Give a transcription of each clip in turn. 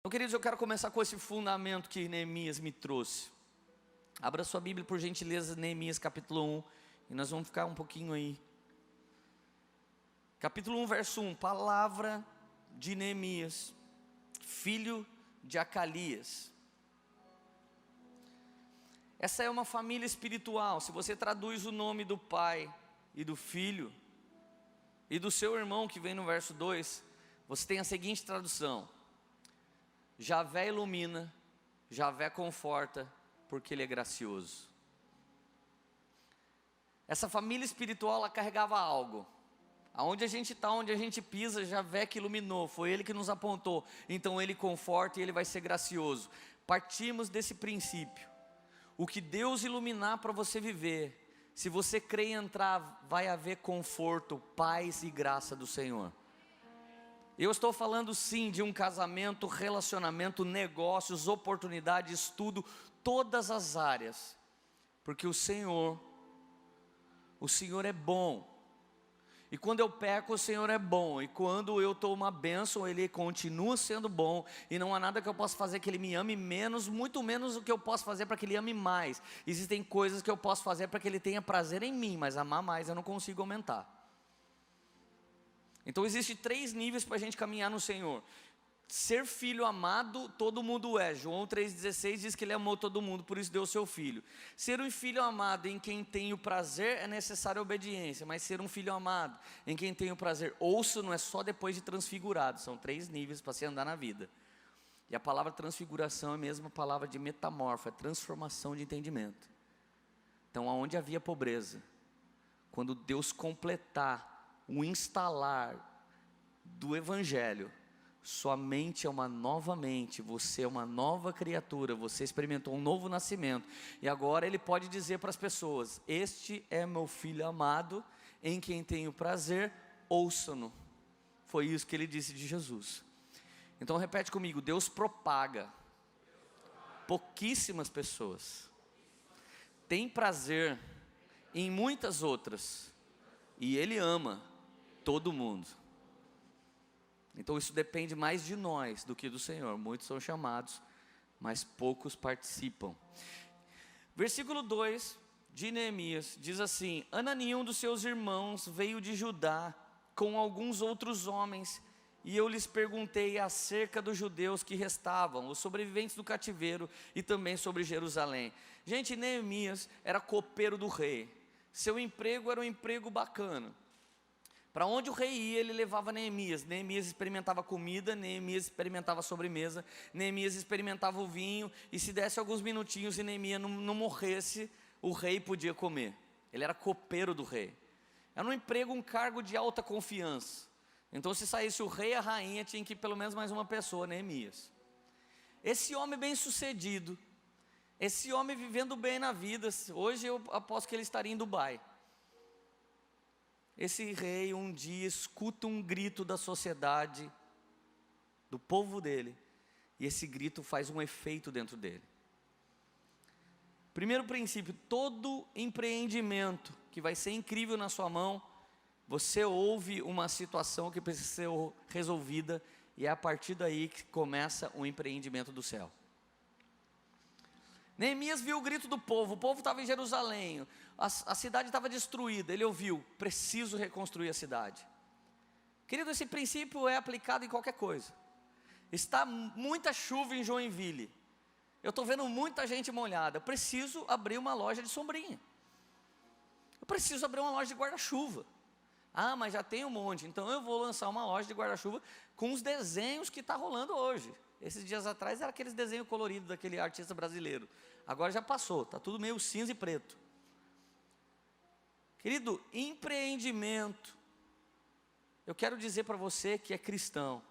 Então, queridos, eu quero começar com esse fundamento que Neemias me trouxe. Abra sua Bíblia, por gentileza, Neemias capítulo 1, e nós vamos ficar um pouquinho aí. Capítulo 1, verso 1, palavra de Neemias, filho de Acalias. Essa é uma família espiritual. Se você traduz o nome do pai e do filho e do seu irmão, que vem no verso 2, você tem a seguinte tradução: Javé ilumina, Javé conforta, porque Ele é gracioso. Essa família espiritual, ela carregava algo. Aonde a gente está, onde a gente pisa, Javé que iluminou, foi Ele que nos apontou. Então Ele conforta e Ele vai ser gracioso. Partimos desse princípio. O que Deus iluminar para você viver, se você crer e entrar, vai haver conforto, paz e graça do Senhor. Eu estou falando sim de um casamento, relacionamento, negócios, oportunidade, estudo, todas as áreas. Porque o Senhor é bom. E quando eu peco, o Senhor é bom. E quando eu estou uma bênção, Ele continua sendo bom. E não há nada que eu possa fazer que Ele me ame menos, muito menos o que eu posso fazer para que Ele ame mais. Existem coisas que eu posso fazer para que Ele tenha prazer em mim, mas amar mais eu não consigo aumentar. Então existem 3 níveis para a gente caminhar no Senhor. Ser filho amado, todo mundo é. João 3,16 diz que Ele amou todo mundo, por isso deu o seu filho. Ser um filho amado em quem tem o prazer é necessária obediência. Mas ser um filho amado em quem tem o prazer, ouço, não é só depois de transfigurado. São 3 níveis para se andar na vida. E a palavra transfiguração é mesmo a palavra de metamorfo, é transformação de entendimento. Então aonde havia pobreza, quando Deus completar o instalar do Evangelho, sua mente é uma nova mente, você é uma nova criatura, você experimentou um novo nascimento, e agora Ele pode dizer para as pessoas: este é meu filho amado, em quem tenho prazer, ouçam-no. Foi isso que Ele disse de Jesus. Então repete comigo: Deus propaga, pouquíssimas pessoas têm prazer em muitas outras, e Ele ama todo mundo. Então isso depende mais de nós do que do Senhor. Muitos são chamados, mas poucos participam. Versículo 2 de Neemias diz assim: Anani, um dos seus irmãos, veio de Judá com alguns outros homens, e eu lhes perguntei acerca dos judeus que restavam, os sobreviventes do cativeiro, e também sobre Jerusalém. Gente, Neemias era copeiro do rei. Seu emprego era um emprego bacana. Para onde o rei ia, ele levava Neemias. Neemias experimentava comida, Neemias experimentava sobremesa, Neemias experimentava o vinho, e se desse alguns minutinhos e Neemias não morresse, o rei podia comer. Ele era copeiro do rei. Era um emprego, um cargo de alta confiança. Então se saísse o rei e a rainha, tinha que ir pelo menos mais uma pessoa, Neemias. Esse homem bem sucedido, esse homem vivendo bem na vida, hoje eu aposto que ele estaria em Dubai. Esse rei um dia escuta um grito da sociedade, do povo dele, e esse grito faz um efeito dentro dele. Primeiro princípio: todo empreendimento que vai ser incrível na sua mão, você ouve uma situação que precisa ser resolvida, e é a partir daí que começa o empreendimento do céu. Neemias viu o grito do povo, o povo estava em Jerusalém, a cidade estava destruída. Ele ouviu: preciso reconstruir a cidade. Querido, esse princípio é aplicado em qualquer coisa. Está muita chuva em Joinville, eu estou vendo muita gente molhada, eu preciso abrir uma loja de sombrinha, eu preciso abrir uma loja de guarda-chuva. Ah, mas já tem um monte, então eu vou lançar uma loja de guarda-chuva com os desenhos que está rolando hoje. Esses dias atrás era aqueles desenhos coloridos daquele artista brasileiro. Agora já passou, está tudo meio cinza e preto. Querido, empreendimento. Eu quero dizer para você que é cristão,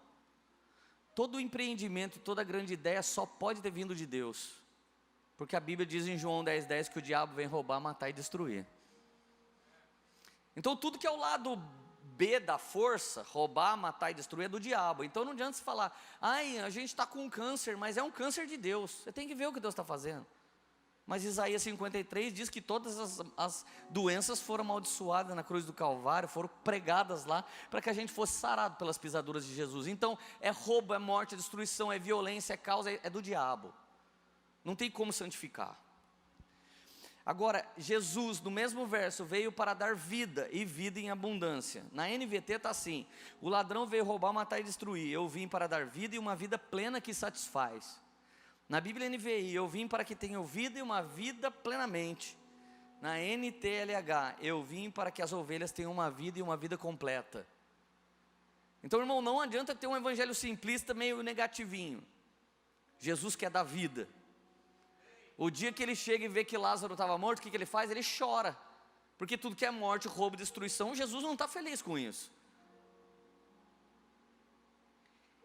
todo empreendimento, toda grande ideia só pode ter vindo de Deus. Porque a Bíblia diz em João 10,10 que o diabo vem roubar, matar e destruir. Então tudo que é o lado B da força, roubar, matar e destruir, é do diabo. Então não adianta se falar: ai, a gente está com câncer, mas é um câncer de Deus. Você tem que ver o que Deus está fazendo. Mas Isaías 53 diz que todas as doenças foram amaldiçoadas na cruz do Calvário, foram pregadas lá, para que a gente fosse sarado pelas pisaduras de Jesus. Então, é roubo, é morte, é destruição, é violência, é causa, é do diabo. Não tem como santificar. Agora, Jesus, no mesmo verso, veio para dar vida, e vida em abundância. Na NVT está assim: o ladrão veio roubar, matar e destruir. Eu vim para dar vida e uma vida plena que satisfaz. Na Bíblia NVI, eu vim para que tenham vida e uma vida plenamente. Na NTLH, eu vim para que as ovelhas tenham uma vida e uma vida completa. Então, irmão, não adianta ter um evangelho simplista meio negativinho. Jesus quer dar vida. O dia que ele chega e vê que Lázaro estava morto, o que ele faz? Ele chora. Porque tudo que é morte, roubo, destruição, Jesus não está feliz com isso.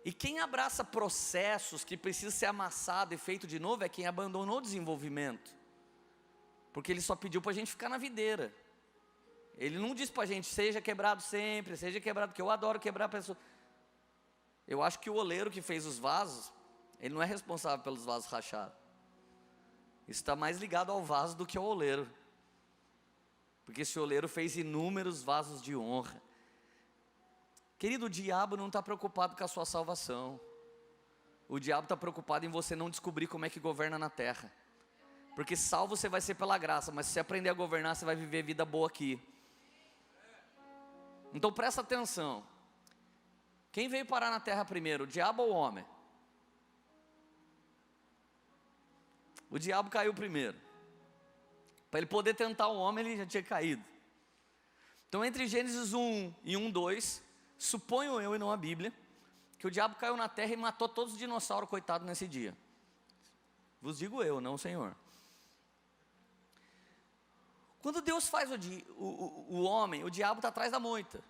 E quem abraça processos que precisam ser amassado e feito de novo é quem abandonou o desenvolvimento. Porque ele só pediu para a gente ficar na videira. Ele não disse para a gente, seja quebrado sempre, seja quebrado, porque eu adoro quebrar a pessoa. Eu acho que o oleiro que fez os vasos, ele não é responsável pelos vasos rachados. Isso está mais ligado ao vaso do que ao oleiro. Porque esse oleiro fez inúmeros vasos de honra. Querido, o diabo não está preocupado com a sua salvação. O diabo está preocupado em você não descobrir como é que governa na terra. Porque salvo você vai ser pela graça, mas se você aprender a governar, você vai viver vida boa aqui. Então presta atenção. Quem veio parar na terra primeiro, o diabo ou o homem? O diabo caiu primeiro. Para ele poder tentar o homem, ele já tinha caído. Então entre Gênesis 1 e 1:2, suponho eu e não a Bíblia, que o diabo caiu na terra e matou todos os dinossauros, coitado, nesse dia. Vos digo eu, não o Senhor. Quando Deus faz o homem, o diabo está atrás da moita.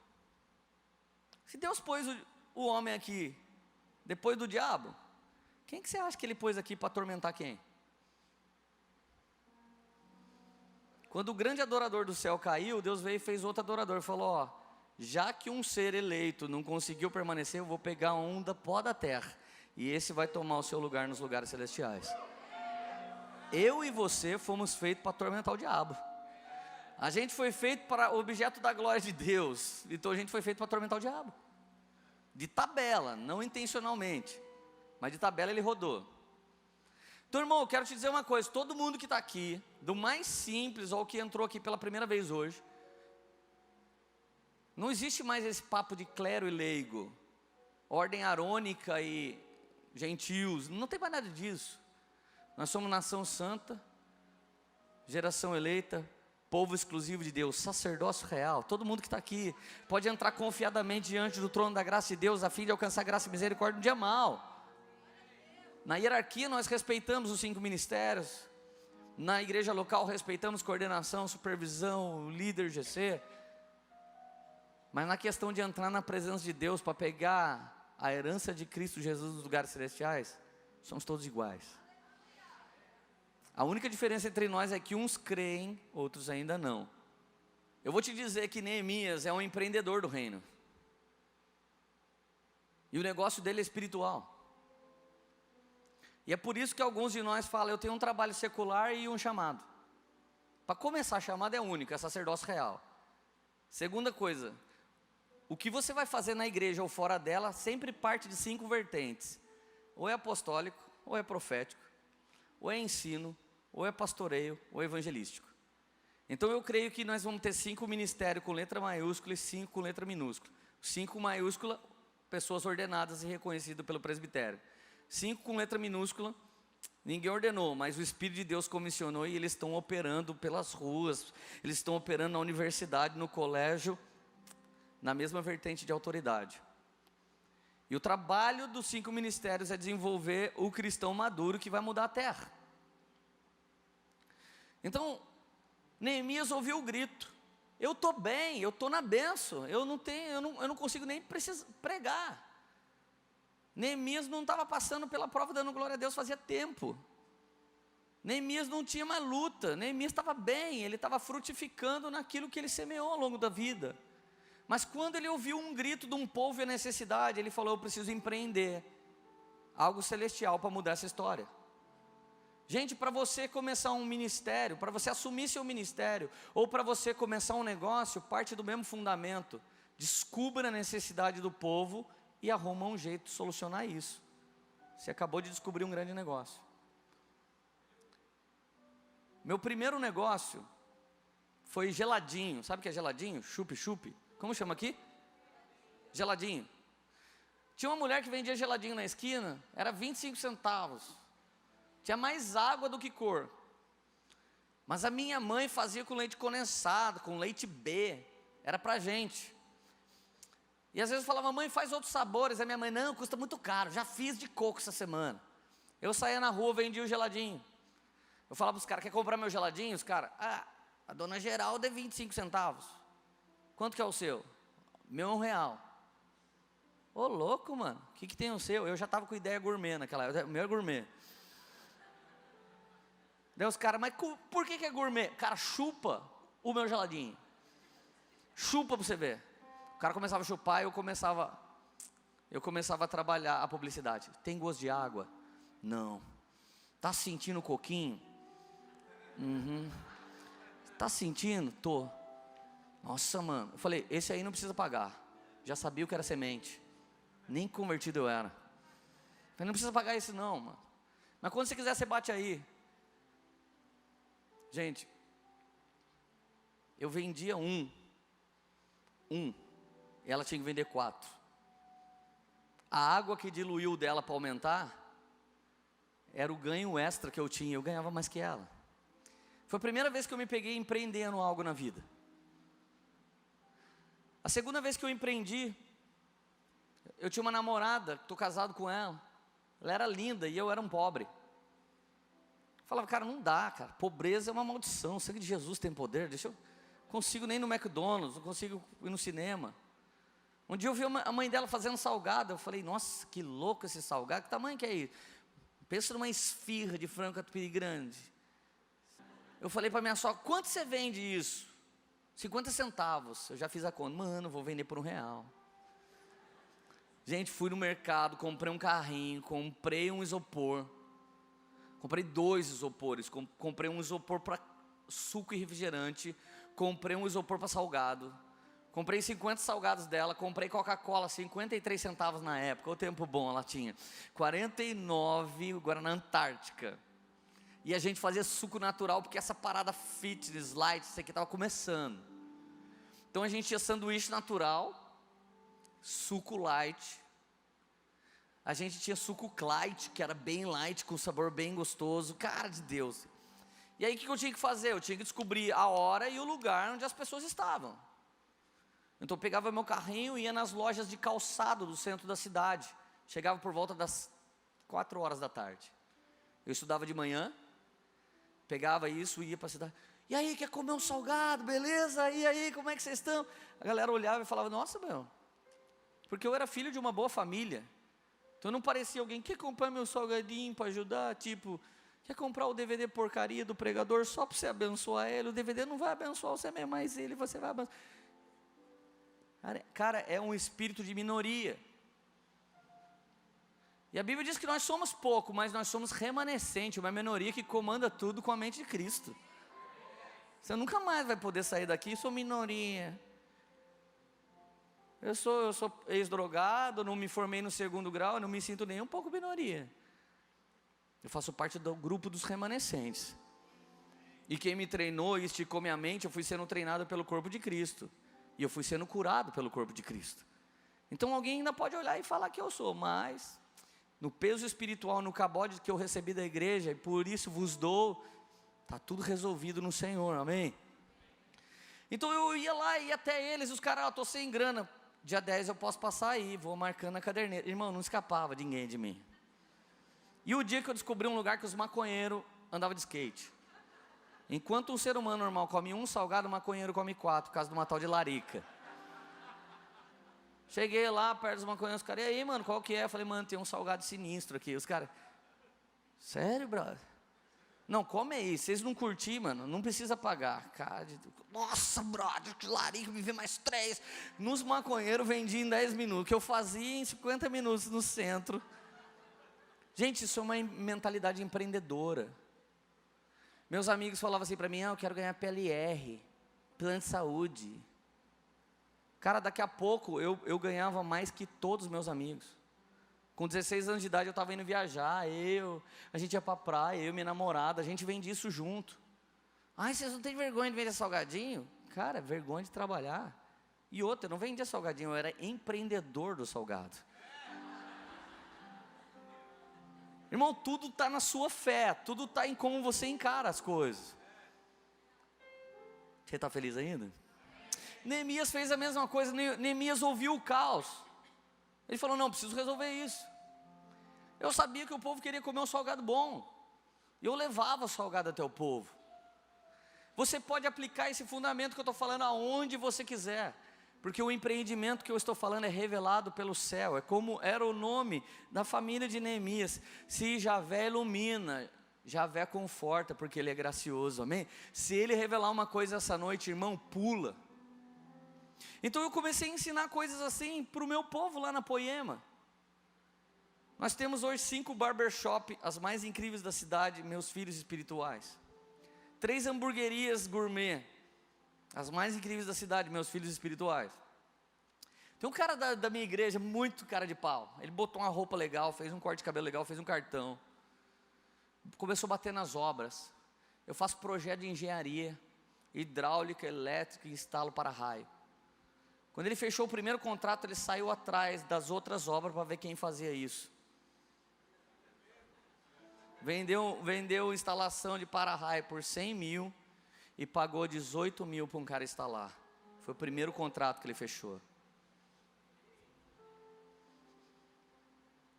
Se Deus pôs o homem aqui, depois do diabo, quem que você acha que ele pôs aqui para atormentar quem? Quando o grande adorador do céu caiu, Deus veio e fez outro adorador, falou, ó, já que um ser eleito não conseguiu permanecer, eu vou pegar um da pó da terra, e esse vai tomar o seu lugar nos lugares celestiais. Eu e você fomos feitos para atormentar o diabo. A gente foi feito para objeto da glória de Deus, então a gente foi feito para atormentar o diabo. De tabela, não intencionalmente, mas de tabela ele rodou. Então, irmão, eu quero te dizer uma coisa, todo mundo que está aqui, do mais simples ao que entrou aqui pela primeira vez hoje, não existe mais esse papo de clero e leigo, ordem arônica e gentios, não tem mais nada disso. Nós somos nação santa, geração eleita, povo exclusivo de Deus, sacerdócio real. Todo mundo que está aqui pode entrar confiadamente diante do trono da graça de Deus, a fim de alcançar graça e misericórdia no dia mau. Na hierarquia nós respeitamos os 5 ministérios, na igreja local respeitamos coordenação, supervisão, líder GC, mas na questão de entrar na presença de Deus para pegar a herança de Cristo Jesus dos lugares celestiais, somos todos iguais. A única diferença entre nós é que uns creem, outros ainda não. Eu vou te dizer que Neemias é um empreendedor do reino, e o negócio dele é espiritual. E é por isso que alguns de nós falam, eu tenho um trabalho secular e um chamado. Para começar, chamado é único, é sacerdócio real. Segunda coisa, o que você vai fazer na igreja ou fora dela, sempre parte de 5 vertentes. Ou é apostólico, ou é profético, ou é ensino, ou é pastoreio, ou é evangelístico. Então eu creio que nós vamos ter 5 ministérios com letra maiúscula e 5 com letra minúscula. 5 maiúscula, pessoas ordenadas e reconhecidas pelo presbitério. 5 com letra minúscula, ninguém ordenou, mas o Espírito de Deus comissionou e eles estão operando pelas ruas, eles estão operando na universidade, no colégio, na mesma vertente de autoridade. E o trabalho dos 5 ministérios é desenvolver o cristão maduro que vai mudar a terra. Então, Neemias ouviu o grito, eu estou bem, eu estou na bênção, eu não consigo nem pregar. Neemias não estava passando pela prova dando glória a Deus fazia tempo. Neemias não tinha mais luta, Neemias estava bem, ele estava frutificando naquilo que ele semeou ao longo da vida. Mas quando ele ouviu um grito de um povo e a necessidade, ele falou, eu preciso empreender algo celestial para mudar essa história. Gente, para você começar um ministério, para você assumir seu ministério, ou para você começar um negócio, parte do mesmo fundamento. Descubra a necessidade do povo e arruma um jeito de solucionar isso. Você acabou de descobrir um grande negócio. Meu primeiro negócio foi geladinho. Sabe o que é geladinho? Chup-chup. Como chama aqui? Geladinho. Tinha uma mulher que vendia geladinho na esquina, era 25 centavos. Tinha mais água do que cor. Mas a minha mãe fazia com leite condensado, com leite B. Era pra gente. E às vezes eu falava, mãe, faz outros sabores. A minha mãe, não, custa muito caro, já fiz de coco essa semana. Eu saía na rua, vendia o geladinho. Eu falava para os caras, quer comprar meu geladinho? Os caras, a dona Geralda é 25 centavos. Quanto que é o seu? Meu é R$1. Ô louco, mano, o que tem o seu? Eu já estava com ideia gourmet naquela época, o meu é gourmet. Daí os caras, mas por que é gourmet? Cara, chupa o meu geladinho. Chupa para você ver. O cara começava a chupar e eu começava a trabalhar a publicidade. Tem gosto de água? Não. Tá sentindo o coquinho? Uhum. Tá sentindo? Tô. Nossa, mano. Eu falei, esse aí não precisa pagar. Já sabia o que era semente. Nem convertido eu era. Eu falei, não precisa pagar esse não, mano. Mas quando você quiser, você bate aí. Gente, eu vendia um. E ela tinha que vender 4. A água que diluiu dela para aumentar era o ganho extra que eu tinha. Eu ganhava mais que ela. Foi a primeira vez que eu me peguei empreendendo algo na vida. A segunda vez que eu empreendi, eu tinha uma namorada, estou casado com ela. Ela era linda e eu era um pobre. Eu falava, cara, não dá, cara. Pobreza é uma maldição. O sangue de Jesus tem poder. Não consigo nem ir no McDonald's, não consigo ir no cinema. Um dia eu vi a mãe dela fazendo salgado. Eu falei, nossa, que louco esse salgado. Que tamanho que é isso? Pensa numa esfirra de frango catupiry grande. Eu falei para minha sogra, quanto você vende isso? 50 centavos. Eu já fiz a conta. Mano, vou vender por R$1. Gente, fui no mercado, comprei um carrinho, comprei um isopor. Comprei 2 isopores. Comprei um isopor para suco e refrigerante. Comprei um isopor para salgado. Comprei 50 salgados dela. Comprei Coca-Cola, 53 centavos na época. O tempo bom, ela tinha 49, Guaraná Antártica. E a gente fazia suco natural, porque essa parada fitness, light, isso aqui estava começando. Então a gente tinha sanduíche natural, suco light. A gente tinha suco light, que era bem light, com sabor bem gostoso. Cara de Deus. E aí o que eu tinha que fazer? Eu tinha que descobrir a hora e o lugar onde as pessoas estavam. Então eu pegava meu carrinho e ia nas lojas de calçado do centro da cidade. Chegava por volta das 4 horas da tarde. Eu estudava de manhã. Pegava isso e ia para a cidade. E aí, quer comer um salgado, beleza? E aí, como é que vocês estão? A galera olhava e falava, nossa, meu. Porque eu era filho de uma boa família. Então não parecia alguém, quer comprar meu salgadinho para ajudar? Tipo, quer comprar o DVD porcaria do pregador só para você abençoar ele? O DVD não vai abençoar você mesmo, mas ele você vai abençoar. Cara, é um espírito de minoria. E a Bíblia diz que nós somos pouco, mas nós somos remanescente, uma minoria que comanda tudo com a mente de Cristo. Você nunca mais vai poder sair daqui, sou minoria. Eu sou ex-drogado, não me formei no 2º grau, não me sinto nem um pouco minoria. Eu faço parte do grupo dos remanescentes. E quem me treinou e esticou minha mente, eu fui sendo treinado pelo corpo de Cristo. E eu fui sendo curado pelo corpo de Cristo. Então alguém ainda pode olhar e falar que eu sou, mas no peso espiritual, no cabode que eu recebi da igreja, e por isso vos dou, está tudo resolvido no Senhor, amém? Então eu ia lá, ia até eles, os caras, estou sem grana, dia 10 eu posso passar aí, vou marcando a caderneta. Irmão, não escapava ninguém de mim. E o dia que eu descobri um lugar que os maconheiros andavam de skate. Enquanto um ser humano normal come um salgado, o maconheiro come 4, por causa de uma tal de larica. Cheguei lá, perto dos maconheiros, os caras, e aí, mano, qual que é? Eu falei, mano, tem um salgado sinistro aqui. Os caras, sério, brother? Não, come aí, vocês não curtir, mano, não precisa pagar. Cara, nossa, brother, que larica, me vê mais 3. Nos maconheiros vendi em 10 minutos, que eu fazia em 50 minutos no centro. Gente, isso é uma mentalidade empreendedora. Meus amigos falavam assim para mim, eu quero ganhar PLR, plano de saúde. Cara, daqui a pouco eu ganhava mais que todos os meus amigos. Com 16 anos de idade eu estava indo viajar, a gente ia para a praia, eu e minha namorada, a gente vendia isso junto. Ai, vocês não têm vergonha de vender salgadinho? Cara, vergonha de trabalhar. E outra, eu não vendia salgadinho, eu era empreendedor do salgado. Irmão, tudo está na sua fé, tudo está em como você encara as coisas. Você está feliz ainda? Neemias fez a mesma coisa, Neemias ouviu o caos. Ele falou, não, preciso resolver isso. Eu sabia que o povo queria comer um salgado bom. E eu levava o salgado até o povo. Você pode aplicar esse fundamento que eu estou falando aonde você quiser. Porque o empreendimento que eu estou falando é revelado pelo céu. É como era o nome da família de Neemias. Se Javé ilumina, Javé conforta, porque Ele é gracioso, amém? Se Ele revelar uma coisa essa noite, irmão, pula. Então eu comecei a ensinar coisas assim para o meu povo lá na Poema. Nós temos hoje 5 barbershop, as mais incríveis da cidade, meus filhos espirituais. 3 hamburguerias gourmet, as mais incríveis da cidade, meus filhos espirituais. Tem um cara da minha igreja, muito cara de pau. Ele botou uma roupa legal, fez um corte de cabelo legal, fez um cartão. Começou a bater nas obras. Eu faço projeto de engenharia, hidráulica, elétrica e instalo para-raio. Quando ele fechou o primeiro contrato, ele saiu atrás das outras obras para ver quem fazia isso. Vendeu instalação de para-raio por 100 mil e pagou 18 mil para um cara instalar. Foi o primeiro contrato que ele fechou.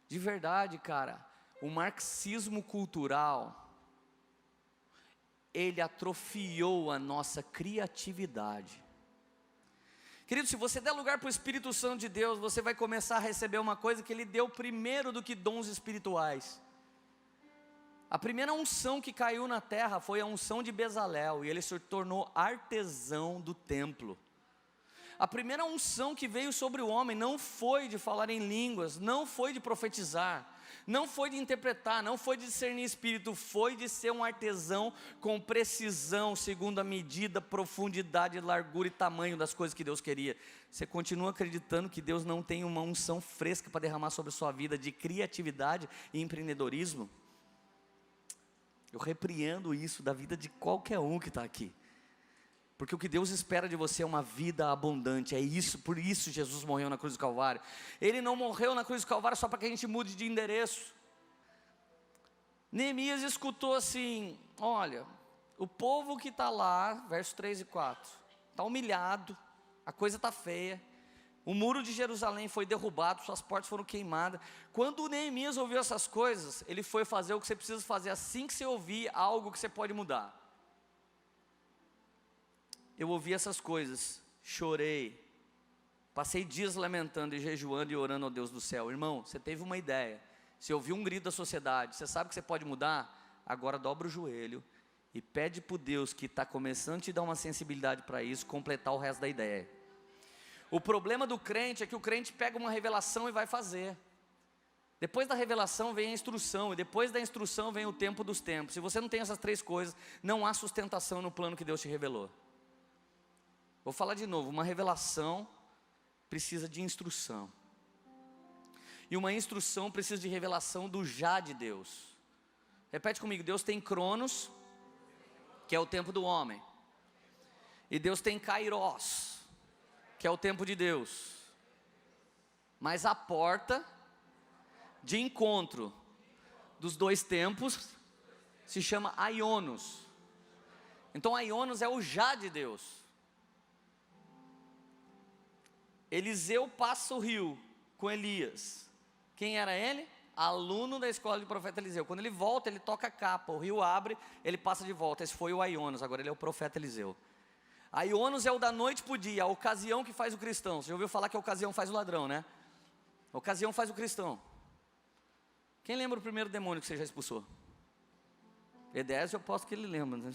De verdade, cara, o marxismo cultural, ele atrofiou a nossa criatividade. Querido, se você der lugar para o Espírito Santo de Deus, você vai começar a receber uma coisa que Ele deu primeiro do que dons espirituais. A primeira unção que caiu na terra foi a unção de Bezalel, e ele se tornou artesão do templo. A primeira unção que veio sobre o homem não foi de falar em línguas, não foi de profetizar, não foi de interpretar, não foi de discernir espírito, foi de ser um artesão com precisão, segundo a medida, profundidade, largura e tamanho das coisas que Deus queria. Você continua acreditando que Deus não tem uma unção fresca para derramar sobre a sua vida de criatividade e empreendedorismo? Eu repreendo isso da vida de qualquer um que está aqui. Porque o que Deus espera de você é uma vida abundante. É isso, por isso Jesus morreu na cruz do Calvário. Ele não morreu na cruz do Calvário só para que a gente mude de endereço. Neemias escutou assim, olha, o povo que está lá, verso 3 e 4, está humilhado, a coisa está feia. O muro de Jerusalém foi derrubado, suas portas foram queimadas. Quando Neemias ouviu essas coisas, ele foi fazer o que você precisa fazer assim que você ouvir algo que você pode mudar. Eu ouvi essas coisas, chorei, passei dias lamentando e jejuando e orando ao Deus do céu. Irmão, você teve uma ideia, você ouviu um grito da sociedade, você sabe que você pode mudar? Agora dobra o joelho e pede para o Deus que está começando a te dar uma sensibilidade para isso, completar o resto da ideia. O problema do crente é que o crente pega uma revelação e vai fazer. Depois da revelação vem a instrução, e depois da instrução vem o tempo dos tempos. Se você não tem essas 3 coisas, não há sustentação no plano que Deus te revelou. Vou falar de novo, uma revelação precisa de instrução. E uma instrução precisa de revelação do já de Deus. Repete comigo, Deus tem Cronos, que é o tempo do homem. E Deus tem Kairos, que é o tempo de Deus. Mas a porta de encontro dos 2 tempos se chama Aionos. Então Aionos é o já de Deus. Eliseu passa o rio com Elias. Quem era ele? Aluno da escola de profeta Eliseu. Quando ele volta, ele toca a capa, o rio abre, ele passa de volta. Esse foi o Aionos, agora ele é o profeta Eliseu. Aionos é o da noite para o dia, a ocasião que faz o cristão. Você já ouviu falar que a ocasião faz o ladrão, né? A ocasião faz o cristão. Quem lembra o primeiro demônio que você já expulsou? Edésio, eu aposto que ele lembra. Né?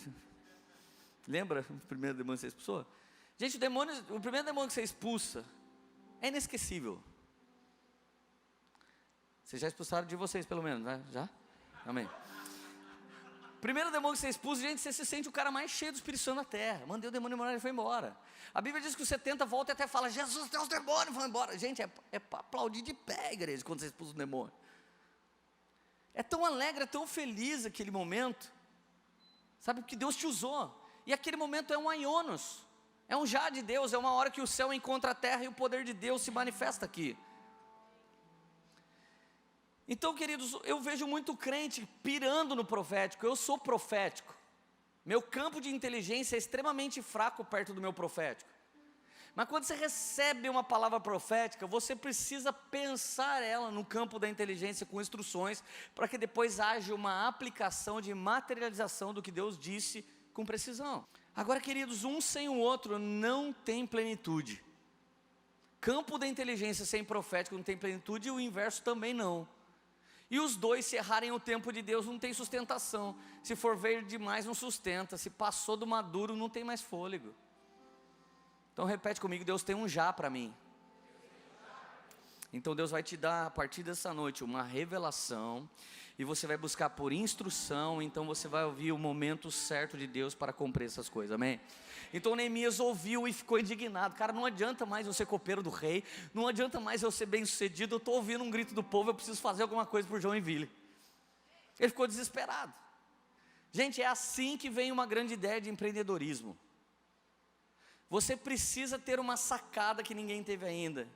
Lembra o primeiro demônio que você expulsou? Gente, o primeiro demônio que você expulsa é inesquecível. Vocês já expulsaram de vocês, pelo menos, né? Já? Amém. Primeiro demônio que você expulsa, gente, você se sente o cara mais cheio do Espírito Santo na terra. Mandei o demônio embora, ele foi embora. A Bíblia diz que os 70 voltam e até fala, Jesus, tem os demônios, vão embora. Gente, é para aplaudir de pé, igreja, quando você expulsa o demônio. É tão alegre, é tão feliz aquele momento. Sabe, porque Deus te usou. E aquele momento é um aionos. É um já de Deus, é uma hora que o céu encontra a terra e o poder de Deus se manifesta aqui. Então, queridos, eu vejo muito crente pirando no profético. Eu sou profético. Meu campo de inteligência é extremamente fraco perto do meu profético. Mas quando você recebe uma palavra profética, você precisa pensar ela no campo da inteligência com instruções, para que depois haja uma aplicação de materialização do que Deus disse com precisão. Agora, queridos, um sem o outro não tem plenitude. Campo da inteligência sem profético não tem plenitude, e o inverso também não. E os dois, se errarem o tempo de Deus, não tem sustentação. Se for verde demais, não sustenta. Se passou do maduro, não tem mais fôlego. Então repete comigo, Deus tem um já para mim. Então Deus vai te dar, a partir dessa noite, uma revelação. E você vai buscar por instrução. Então você vai ouvir o momento certo de Deus para cumprir essas coisas, amém? Então Neemias ouviu e ficou indignado. Cara, não adianta mais eu ser copeiro do rei, não adianta mais eu ser bem sucedido. Eu estou ouvindo um grito do povo, eu preciso fazer alguma coisa por Joinville. Ele ficou desesperado. Gente, é assim que vem uma grande ideia de empreendedorismo. Você precisa ter uma sacada que ninguém teve ainda.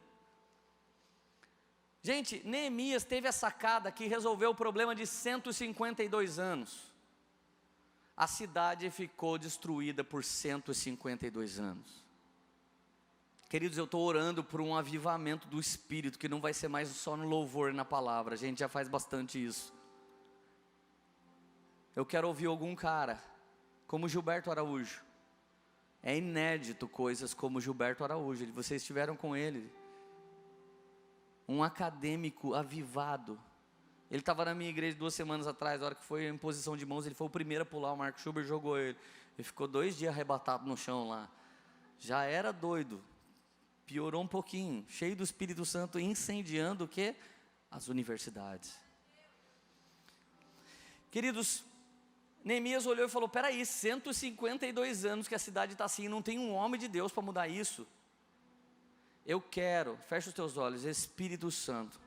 Gente, Neemias teve a sacada que resolveu o problema de 152 anos. A cidade ficou destruída por 152 anos. Queridos, eu estou orando por um avivamento do Espírito, que não vai ser mais só no louvor e na palavra. A gente já faz bastante isso. Eu quero ouvir algum cara, como Gilberto Araújo. É inédito coisas como Gilberto Araújo. Vocês estiveram com ele. Um acadêmico avivado. Ele estava na minha igreja 2 semanas atrás. Na hora que foi em posição de mãos, ele foi o primeiro a pular. O Marco Schubert jogou ele. Ele ficou 2 dias arrebatado no chão lá. Já era doido. Piorou um pouquinho. Cheio do Espírito Santo, incendiando o quê? As universidades. Queridos, Neemias olhou e falou, peraí, 152 anos que a cidade está assim, não tem um homem de Deus para mudar isso. Eu quero, fecha os teus olhos, Espírito Santo,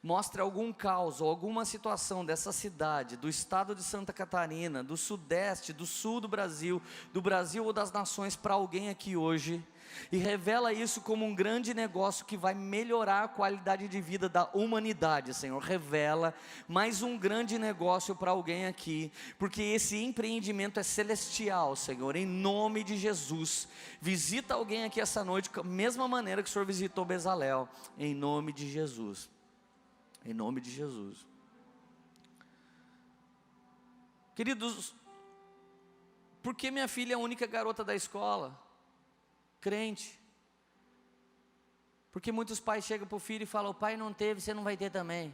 mostre algum caos ou alguma situação dessa cidade, do estado de Santa Catarina, do sudeste, do sul do Brasil ou das nações, para alguém aqui hoje, e revela isso como um grande negócio que vai melhorar a qualidade de vida da humanidade, Senhor. Revela mais um grande negócio para alguém aqui, porque esse empreendimento é celestial, Senhor, em nome de Jesus. Visita alguém aqui essa noite, da mesma maneira que o Senhor visitou Bezalel, em nome de Jesus. Em nome de Jesus. Queridos, por que minha filha é a única garota da escola? Crente. Porque muitos pais chegam para o filho e falam, o pai não teve, você não vai ter também.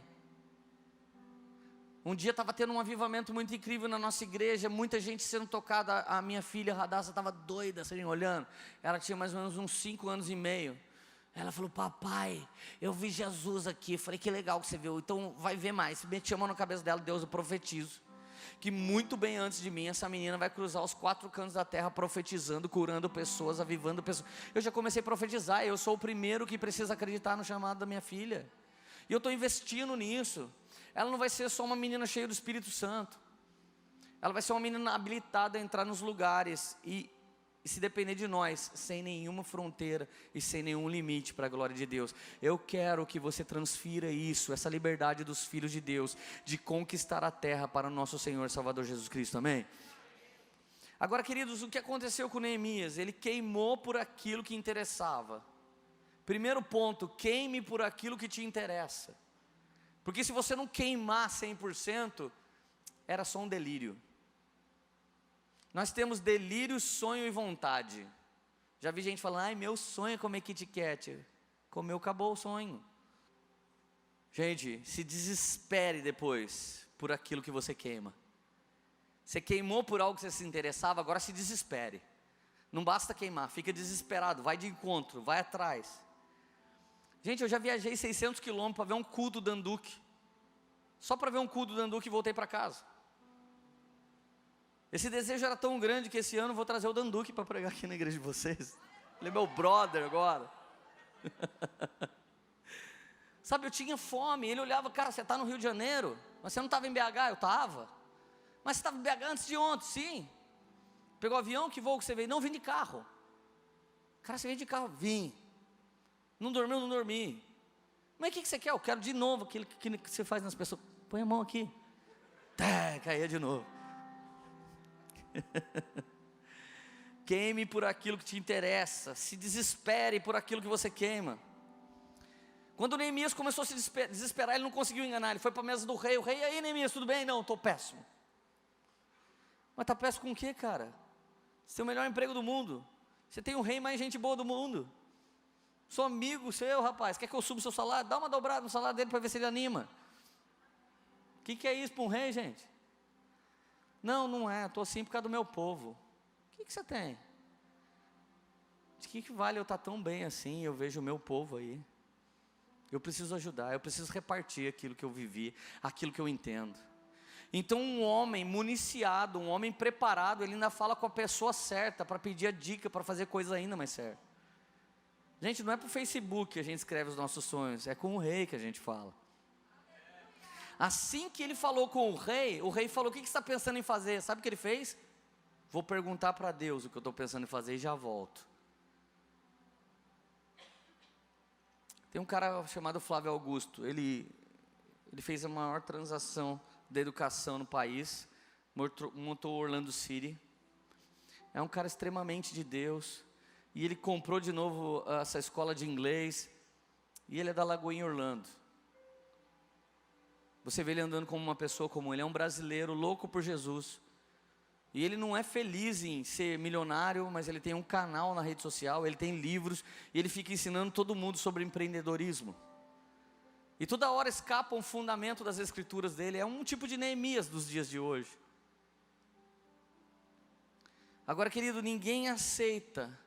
Um dia estava tendo um avivamento muito incrível na nossa igreja, muita gente sendo tocada. A minha filha, Radassa, estava doida, assim, olhando. Ela tinha mais ou menos uns 5 anos e meio. Ela falou, papai, eu vi Jesus aqui. Eu falei, que legal que você viu, então vai ver mais. Meti a mão na cabeça dela, Deus, eu profetizo que muito bem antes de mim, essa menina vai cruzar os 4 cantos da terra, profetizando, curando pessoas, avivando pessoas. Eu já comecei a profetizar, eu sou o primeiro que precisa acreditar no chamado da minha filha. E eu estou investindo nisso. Ela não vai ser só uma menina cheia do Espírito Santo. Ela vai ser uma menina habilitada a entrar nos lugares e se depender de nós, sem nenhuma fronteira e sem nenhum limite para a glória de Deus. Eu quero que você transfira isso, essa liberdade dos filhos de Deus, de conquistar a terra para o nosso Senhor e Salvador Jesus Cristo, amém? Agora, queridos, o que aconteceu com Neemias? Ele queimou por aquilo que interessava. Primeiro ponto, queime por aquilo que te interessa. Porque se você não queimar 100%, era só um delírio. Nós temos delírio, sonho e vontade. Já vi gente falando, ai, meu sonho é comer Kit Kat. Comeu, acabou o sonho. Gente, se desespere depois por aquilo que você queima. Você queimou por algo que você se interessava, agora se desespere. Não basta queimar, fica desesperado, vai de encontro, vai atrás. Gente, eu já viajei 600 quilômetros para ver um culto do Anduque. Só para ver um culto do Anduque e voltei para casa. Esse desejo era tão grande que esse ano eu vou trazer o Danduque para pregar aqui na igreja de vocês. Ele é meu brother agora. Sabe, eu tinha fome. Ele olhava, cara, você está no Rio de Janeiro, mas você não estava em BH? Eu estava. Mas você estava em BH antes de ontem? Sim. Pegou avião? Que voo que você veio? Não, vim de carro. Cara, você veio de carro? Vim. Não dormiu? Não dormi. Mas o que você quer? Eu quero de novo aquilo que você faz nas pessoas. Põe a mão aqui. Caía de novo. Queime por aquilo que te interessa. Se desespere por aquilo que você queima. Quando Neemias começou a se desesperar, ele não conseguiu enganar. Ele foi para a mesa do rei. O rei, e aí Neemias, tudo bem? Não, estou péssimo. Mas está péssimo com o quê, cara? Você tem o melhor emprego do mundo. Você tem o rei mais gente boa do mundo. Sou amigo seu, rapaz. Quer que eu suba o seu salário? Dá uma dobrada no salário dele para ver se ele anima. O que é isso para um rei, gente? Não, não é. Estou assim por causa do meu povo. O que você tem? De que vale eu estar tão bem assim? Eu vejo o meu povo aí. Eu preciso ajudar. Eu preciso repartir aquilo que eu vivi, aquilo que eu entendo. Então um homem municiado, um homem preparado, ele ainda fala com a pessoa certa para pedir a dica, para fazer coisas ainda mais certas. Gente, não é para o Facebook que a gente escreve os nossos sonhos, é com o rei que a gente fala. Assim que ele falou com o rei falou, o que você está pensando em fazer? Sabe o que ele fez? Vou perguntar para Deus o que eu estou pensando em fazer e já volto. Tem um cara chamado Flávio Augusto, ele fez a maior transação da educação no país, montou Orlando City, é um cara extremamente de Deus, e ele comprou de novo essa escola de inglês, e ele é da Lagoinha Orlando. Você vê ele andando como uma pessoa comum, ele é um brasileiro louco por Jesus, e ele não é feliz em ser milionário, mas ele tem um canal na rede social, ele tem livros, e ele fica ensinando todo mundo sobre empreendedorismo. E toda hora escapa um fundamento das escrituras dele, é um tipo de Neemias dos dias de hoje. Agora, querido, ninguém aceita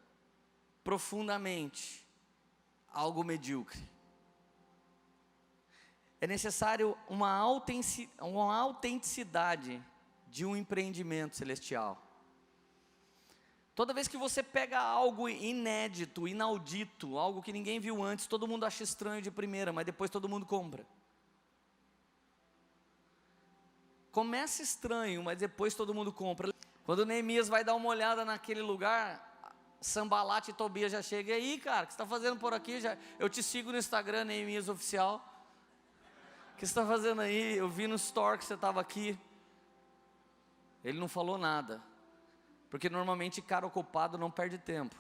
profundamente algo medíocre. É necessário uma autenticidade de um empreendimento celestial. Toda vez que você pega algo inédito, inaudito, algo que ninguém viu antes, todo mundo acha estranho de primeira, mas depois todo mundo compra. Começa estranho, mas depois todo mundo compra. Quando Neemias vai dar uma olhada naquele lugar, Sanbalat e Tobias já chegam. E aí, cara, o que você está fazendo por aqui? Eu te sigo no Instagram, Neemias Oficial. O que você está fazendo aí? Eu vi no store que você estava aqui. Ele não falou nada. Porque normalmente cara ocupado não perde tempo.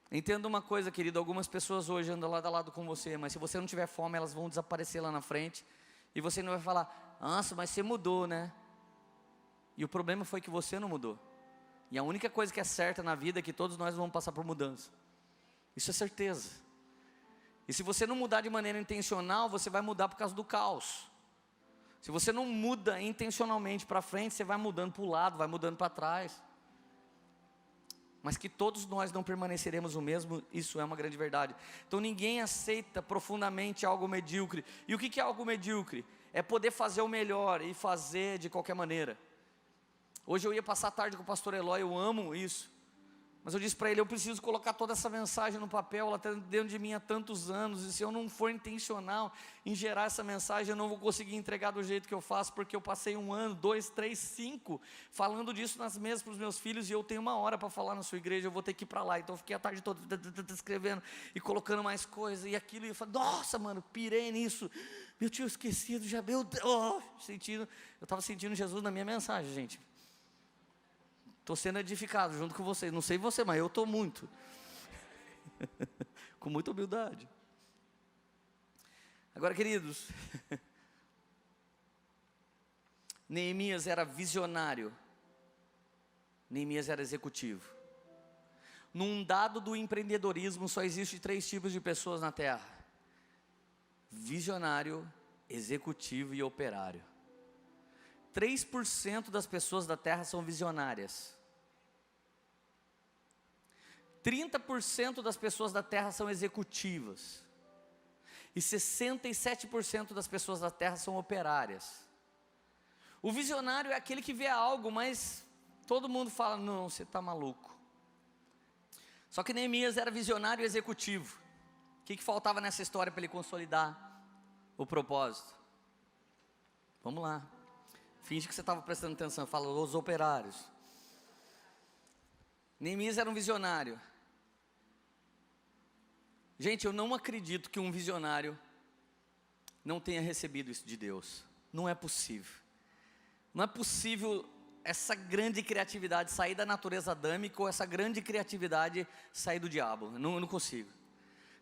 Entenda uma coisa, querido, algumas pessoas hoje andam lado a lado com você, mas se você não tiver fome, elas vão desaparecer lá na frente, e você não vai falar, nossa, mas você mudou, né? E o problema foi que você não mudou. E a única coisa que é certa na vida é que todos nós vamos passar por mudança. Isso é certeza. E se você não mudar de maneira intencional, você vai mudar por causa do caos. Se você não muda intencionalmente para frente, você vai mudando para o lado, vai mudando para trás. Mas que todos nós não permaneceremos o mesmo, isso é uma grande verdade. Então ninguém aceita profundamente algo medíocre. E o que é algo medíocre? É poder fazer o melhor e fazer de qualquer maneira. Hoje eu ia passar a tarde com o pastor Eloy, eu amo isso. Mas eu disse para ele, eu preciso colocar toda essa mensagem no papel, ela está dentro de mim há tantos anos, e se eu não for intencional em gerar essa mensagem, eu não vou conseguir entregar do jeito que eu faço, porque eu passei 1 ano, 2, 3, 5, falando disso nas mesas para os meus filhos, e eu tenho 1 hora para falar na sua igreja, eu vou ter que ir para lá, então eu fiquei a tarde toda escrevendo, e colocando mais coisas, e aquilo, e eu falei, nossa mano, pirei nisso, eu tinha esquecido, já, meu Deus, eu estava sentindo Jesus na minha mensagem, gente. Estou sendo edificado junto com vocês. Não sei você, mas eu estou muito. Com muita humildade. Agora, queridos. Neemias era visionário. Neemias era executivo. Num dado do empreendedorismo, só existe 3 tipos de pessoas na terra: visionário, executivo e operário. 3% das pessoas da terra são visionárias. 30% das pessoas da terra são executivas. E 67% das pessoas da terra são operárias. O visionário é aquele que vê algo, mas todo mundo fala, não, você está maluco. Só que Neemias era visionário executivo. O que faltava nessa história para ele consolidar o propósito? Vamos lá. Finge que você estava prestando atenção. Fala, os operários. Neemias era um visionário. Gente, eu não acredito que um visionário não tenha recebido isso de Deus. Não é possível. Não é possível essa grande criatividade sair da natureza adâmica ou essa grande criatividade sair do diabo. Eu não consigo.